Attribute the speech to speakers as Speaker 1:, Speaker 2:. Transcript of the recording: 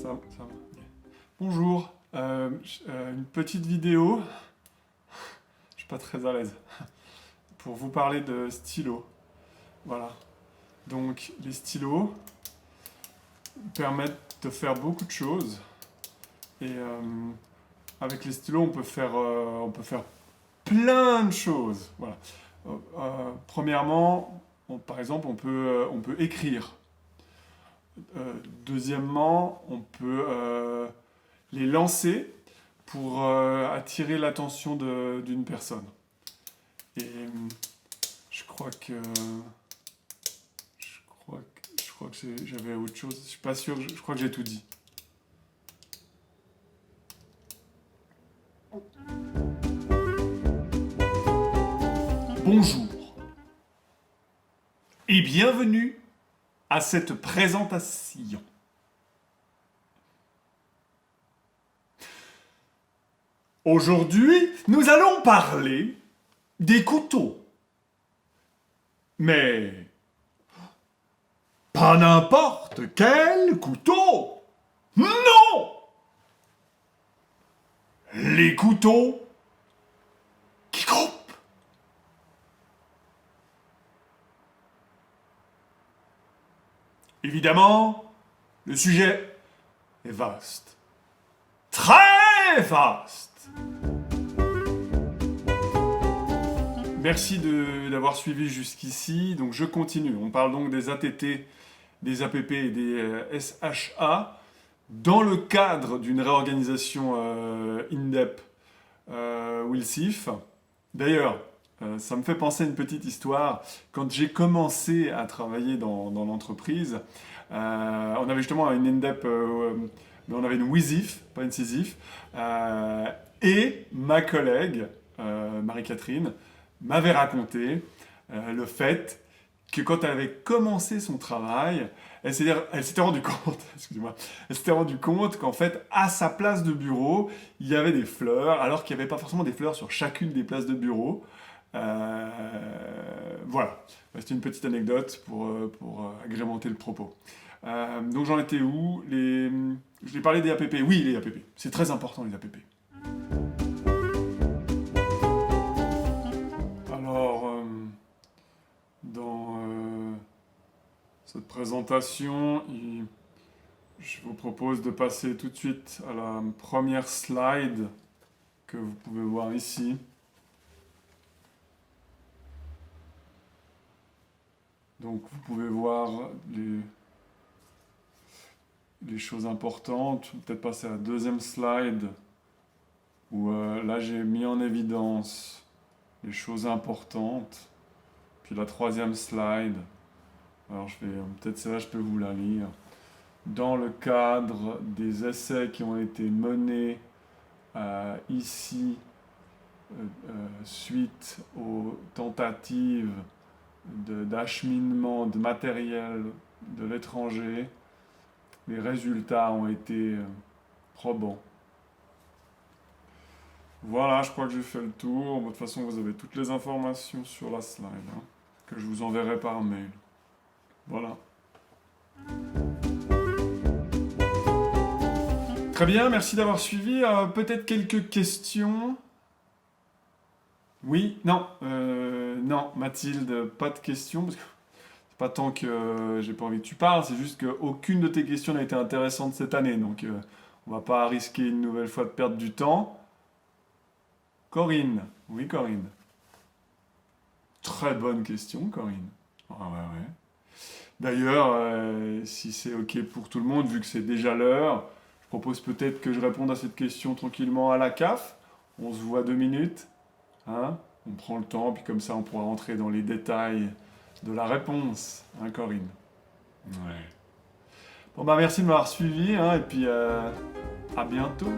Speaker 1: Ça va. Bonjour, une petite vidéo, je suis pas très à l'aise, pour vous parler de stylos. Voilà. Donc, les stylos permettent de faire beaucoup de choses. Et avec les stylos, on peut faire plein de choses. Voilà. Premièrement, par exemple, on peut écrire. Deuxièmement, on peut les lancer pour attirer l'attention d'une personne. Et je crois que j'avais autre chose. Je suis pas sûr. Je crois que j'ai tout dit. Bonjour et bienvenue à cette présentation. Aujourd'hui, nous allons parler des couteaux. Mais pas n'importe quel couteau. Non! Les couteaux qui coupent. Évidemment, le sujet est vaste. Très vaste. Merci d'avoir suivi jusqu'ici. Donc je continue. On parle donc des ATT, des APP et des SHA dans le cadre d'une réorganisation INDEP Wilsif. D'ailleurs, ça me fait penser à une petite histoire. Quand j'ai commencé à travailler dans l'entreprise, on avait justement une INDEP, mais on avait une WISIF, pas une SISIF, et ma collègue, Marie-Catherine, m'avait raconté le fait que quand elle avait commencé son travail, elle s'était rendue compte, excusez-moi, elle s'était rendue compte qu'en fait, à sa place de bureau, il y avait des fleurs, alors qu'il n'y avait pas forcément des fleurs sur chacune des places de bureau. Voilà, c'était une petite anecdote pour agrémenter le propos. Donc j'en étais où? Je vais parler des APP. Oui, les APP. C'est très important, les APP. Alors, dans cette présentation, je vous propose de passer tout de suite à la première slide que vous pouvez voir ici. Donc vous pouvez voir les choses importantes. Je vais peut-être passer à la deuxième slide où là j'ai mis en évidence les choses importantes. Puis la troisième slide, alors peut-être celle-là je peux vous la lire. Dans le cadre des essais qui ont été menés ici suite aux tentatives d'acheminement de matériel de l'étranger, les résultats ont été probants. Voilà, je crois que j'ai fait le tour. De toute façon, vous avez toutes les informations sur la slide, hein, que je vous enverrai par mail. Voilà. Très bien, merci d'avoir suivi. Peut-être quelques questions. Oui, non, non, Mathilde, pas de questions, parce que c'est pas tant que j'ai pas envie que tu parles, c'est juste qu'aucune de tes questions n'a été intéressante cette année, donc on va pas risquer une nouvelle fois de perdre du temps. Corinne, oui Corinne. Très bonne question, Corinne. Ah ouais, ouais. D'ailleurs, si c'est ok pour tout le monde, vu que c'est déjà l'heure, je propose peut-être que je réponde à cette question tranquillement à la CAF. On se voit 2 minutes. Hein, on prend le temps, puis comme ça on pourra rentrer dans les détails de la réponse, hein Corinne? Ouais. Bon bah merci de m'avoir suivi, hein, et puis à bientôt.